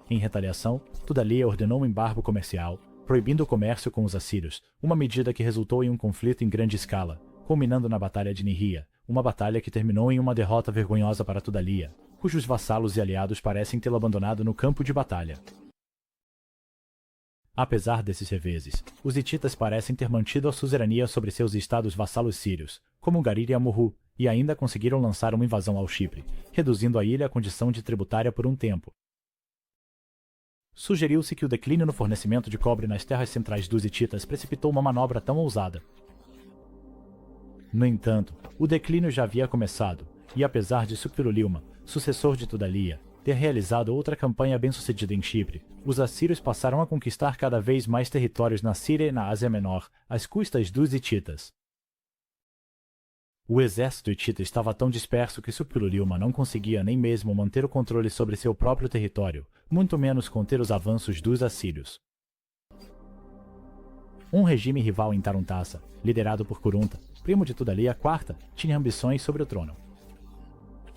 Em retaliação, Tudali ordenou um embargo comercial, proibindo o comércio com os assírios, uma medida que resultou em um conflito em grande escala, culminando na Batalha de Nihria, uma batalha que terminou em uma derrota vergonhosa para Tudalia, cujos vassalos e aliados parecem tê-lo abandonado no campo de batalha. Apesar desses reveses, os hititas parecem ter mantido a suzerania sobre seus estados vassalos sírios, como Garir e Amurru, e ainda conseguiram lançar uma invasão ao Chipre, reduzindo a ilha à condição de tributária por um tempo. Sugeriu-se que o declínio no fornecimento de cobre nas terras centrais dos hititas precipitou uma manobra tão ousada. No entanto, o declínio já havia começado, e apesar de Suqfirulilma, sucessor de Tudalia, ter realizado outra campanha bem-sucedida em Chipre, os assírios passaram a conquistar cada vez mais territórios na Síria e na Ásia Menor, às custas dos hititas. O exército hitita estava tão disperso que Suqfirulilma não conseguia nem mesmo manter o controle sobre seu próprio território, muito menos conter os avanços dos assírios. Um regime rival em Taruntassa, liderado por Kurunta, primo de Tudalia IV, tinha ambições sobre o trono.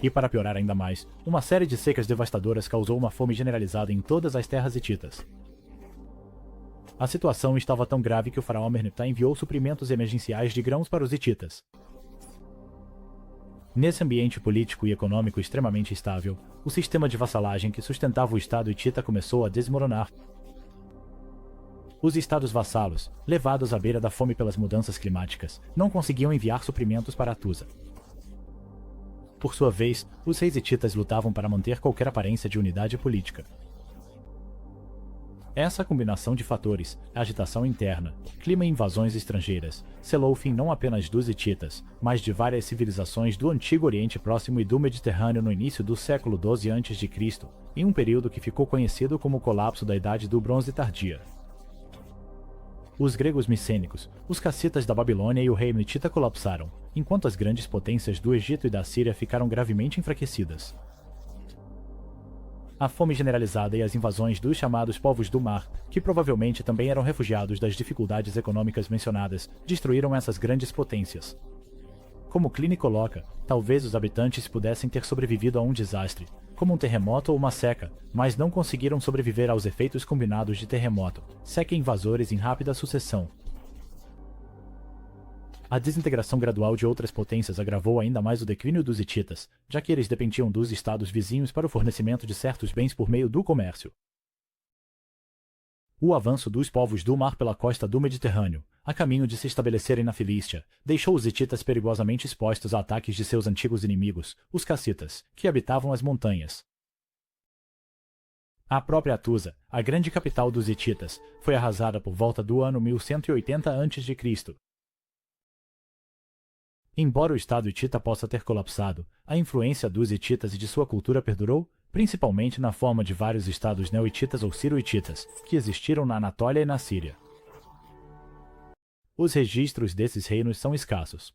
E para piorar ainda mais, uma série de secas devastadoras causou uma fome generalizada em todas as terras hititas. A situação estava tão grave que o faraó Merneptah enviou suprimentos emergenciais de grãos para os hititas. Nesse ambiente político e econômico extremamente instável, o sistema de vassalagem que sustentava o Estado hitita começou a desmoronar. Os estados vassalos, levados à beira da fome pelas mudanças climáticas, não conseguiam enviar suprimentos para Tusa. Por sua vez, os reis hititas lutavam para manter qualquer aparência de unidade política. Essa combinação de fatores, agitação interna, clima e invasões estrangeiras, selou o fim não apenas dos hititas, mas de várias civilizações do Antigo Oriente Próximo e do Mediterrâneo no início do século XII a.C., em um período que ficou conhecido como o colapso da Idade do Bronze Tardia. Os gregos micênicos, os cassitas da Babilônia e o reino hitita colapsaram, enquanto as grandes potências do Egito e da Síria ficaram gravemente enfraquecidas. A fome generalizada e as invasões dos chamados povos do mar, que provavelmente também eram refugiados das dificuldades econômicas mencionadas, destruíram essas grandes potências. Como Pliny coloca, talvez os habitantes pudessem ter sobrevivido a um desastre, como um terremoto ou uma seca, mas não conseguiram sobreviver aos efeitos combinados de terremoto, seca e invasores em rápida sucessão. A desintegração gradual de outras potências agravou ainda mais o declínio dos hititas, já que eles dependiam dos estados vizinhos para o fornecimento de certos bens por meio do comércio. O avanço dos povos do mar pela costa do Mediterrâneo, a caminho de se estabelecerem na Filístia, deixou os hititas perigosamente expostos a ataques de seus antigos inimigos, os cassitas, que habitavam as montanhas. A própria Tusa, a grande capital dos hititas, foi arrasada por volta do ano 1180 a.C. Embora o Estado hitita possa ter colapsado, a influência dos hititas e de sua cultura perdurou, principalmente na forma de vários estados neo-hititas ou ciro-hititas, que existiram na Anatólia e na Síria. Os registros desses reinos são escassos.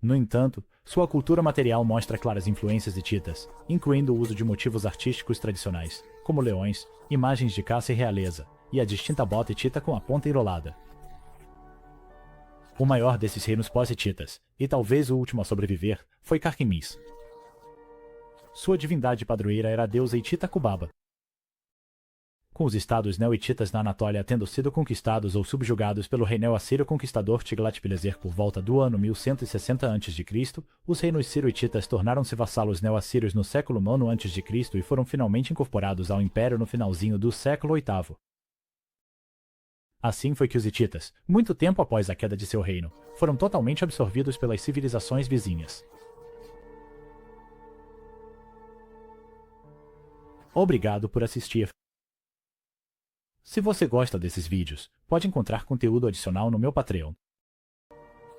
No entanto, sua cultura material mostra claras influências hititas, incluindo o uso de motivos artísticos tradicionais, como leões, imagens de caça e realeza, e a distinta bota hitita com a ponta enrolada. O maior desses reinos pós-hititas, e talvez o último a sobreviver, foi Carquemis. Sua divindade padroeira era a deusa hitita Cubaba. Com os estados neo-hititas na Anatólia tendo sido conquistados ou subjugados pelo rei neo-assírio conquistador Tiglat-Pileser por volta do ano 1160 a.C., os reinos ciro-hititas tornaram-se vassalos neo-assírios no século IX a.C. e foram finalmente incorporados ao império no finalzinho do século VIII. Assim foi que os hititas, muito tempo após a queda de seu reino, foram totalmente absorvidos pelas civilizações vizinhas. Obrigado por assistir. Se você gosta desses vídeos, pode encontrar conteúdo adicional no meu Patreon.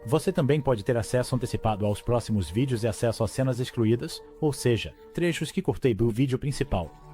Você também pode ter acesso antecipado aos próximos vídeos e acesso a cenas excluídas, ou seja, trechos que cortei do vídeo principal.